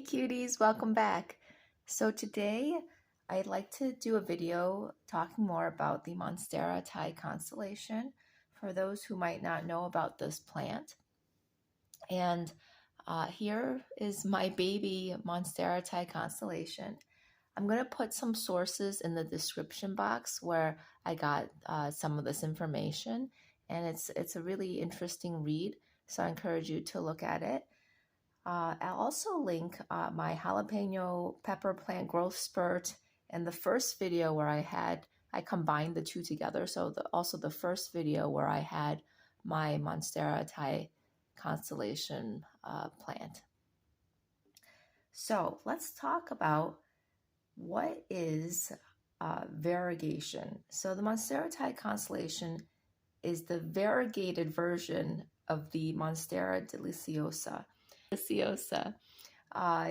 cuties, welcome back. So today I'd like to do a video talking more about the Monstera Thai constellation for those who might not know about this plant. And here is my baby Monstera Thai constellation. I'm going to put some sources in the description box where I got some of this information, and it's a really interesting read, so I encourage you to look at it. I'll also link my jalapeno pepper plant growth spurt and the first video where I combined the two together. So also the first video where I had my Monstera Thai constellation plant. So let's talk about what is variegation. So the Monstera Thai constellation is the variegated version of the Monstera deliciosa. Deliciosa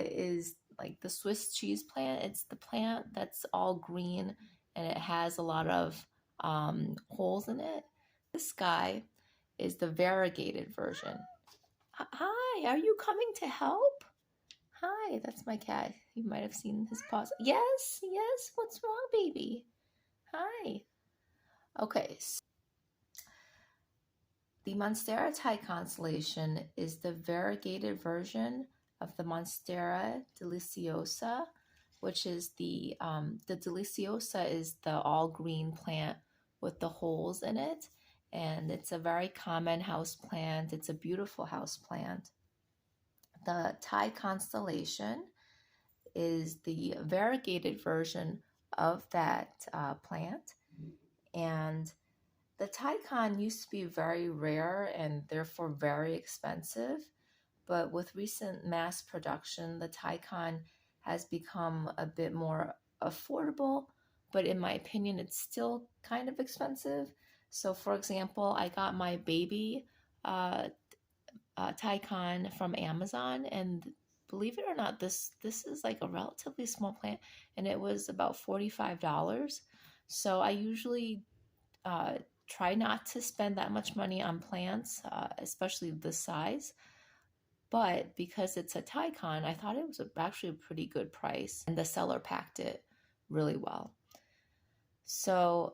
is like the Swiss cheese plant. It's the plant that's all green and it has a lot of holes in it. This guy is the variegated version. Hi, are you coming to help? Hi, that's my cat. You might have seen his paws. Yes, yes, what's wrong, baby? Hi. Okay, so the Monstera Thai constellation is the variegated version of the Monstera deliciosa, which is the deliciosa is the all green plant with the holes in it, and it's a very common house plant. It's a beautiful house plant. The Thai constellation is the variegated version of that plant, and the Thai Con used to be very rare and therefore very expensive, but with recent mass production, the Thai Con has become a bit more affordable, but in my opinion, it's still kind of expensive. So for example, I got my baby Thai Con from Amazon, and believe it or not, this is like a relatively small plant, and it was about $45. So I usually try not to spend that much money on plants, especially this size. But because it's a Thai Con, I thought it was actually a pretty good price, and the seller packed it really well. So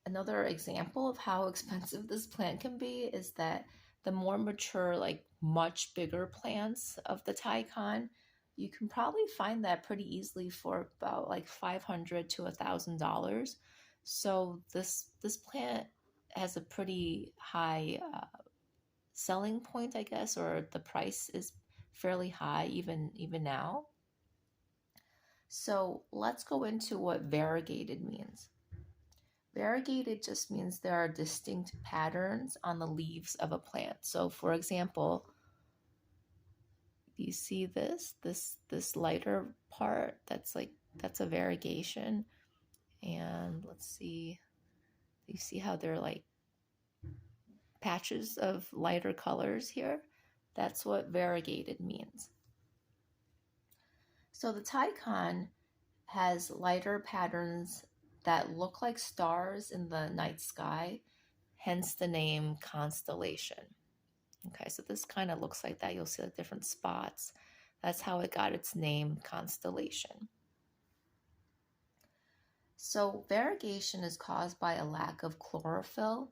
another example of how expensive this plant can be is that the more mature, like much bigger plants of the Thai Con, you can probably find that pretty easily for about like $500 to $1,000. So this plant has a pretty high selling point, I guess, or the price is fairly high even now. So let's go into what variegated means. Variegated just means there are distinct patterns on the leaves of a plant. So for example, you see this lighter part, that's a variegation. And let's see, you see how they're like patches of lighter colors here? That's what variegated means. So the Thai Con has lighter patterns that look like stars in the night sky, hence the name constellation. Okay, so this kind of looks like that. You'll see the different spots. That's how it got its name, constellation. So variegation is caused by a lack of chlorophyll,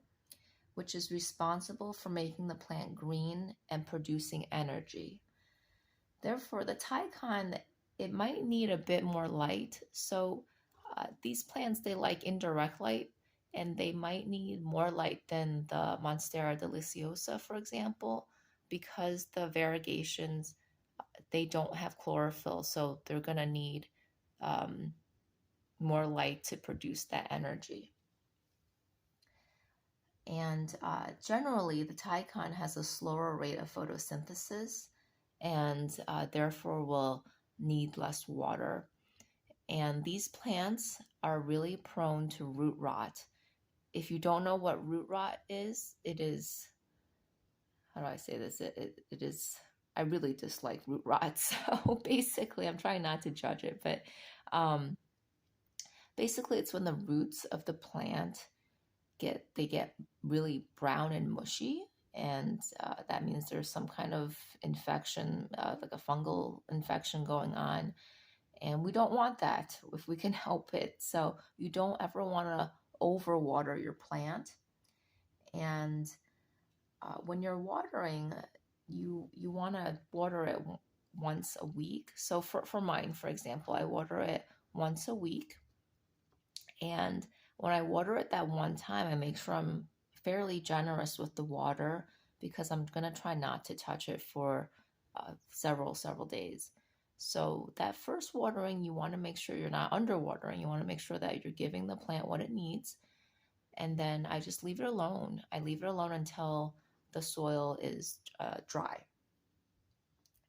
which is responsible for making the plant green and producing energy. Therefore, the Thai Con, it might need a bit more light. So these plants, they like indirect light, and they might need more light than the Monstera deliciosa, for example, because the variegations, they don't have chlorophyll, so they're going to need more light to produce that energy. And generally, the Thai Con has a slower rate of photosynthesis, and therefore will need less water. And these plants are really prone to root rot. If you don't know what root rot is, it is, how do I say this? It is, I really dislike root rot. So basically, I'm trying not to judge it, but basically it's when the roots of the plant get really brown and mushy, and that means there's some kind of infection, like a fungal infection going on, and we don't want that if we can help it. So you don't ever want to overwater your plant. And when you're watering, you want to water it once a week. So for mine, for example, I water it once a week. And when I water it that one time, I make sure I'm fairly generous with the water because I'm going to try not to touch it for several days. So that first watering, you want to make sure you're not underwatering. You want to make sure that you're giving the plant what it needs. And then I just leave it alone. I leave it alone until the soil is dry.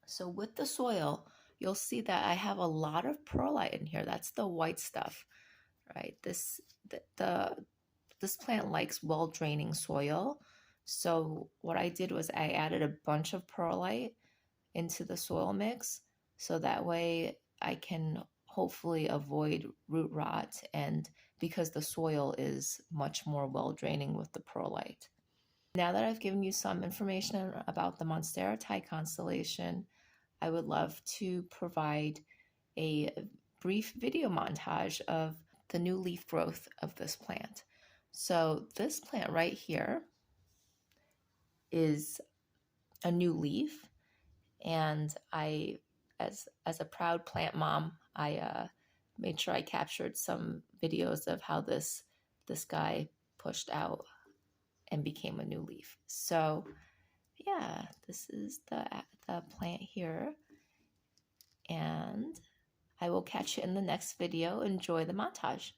So with the soil, you'll see that I have a lot of perlite in here. That's the white stuff, right? This plant likes well draining soil. So what I did was I added a bunch of perlite into the soil mix, so that way I can hopefully avoid root rot, and because the soil is much more well draining with the perlite. Now that I've given you some information about the Monstera Thai constellation, I would love to provide a brief video montage of the new leaf growth of this plant. So this plant right here is a new leaf, and I, as a proud plant mom, I made sure I captured some videos of how this guy pushed out and became a new leaf. So yeah, this is the plant here, and I will catch you in the next video. Enjoy the montage.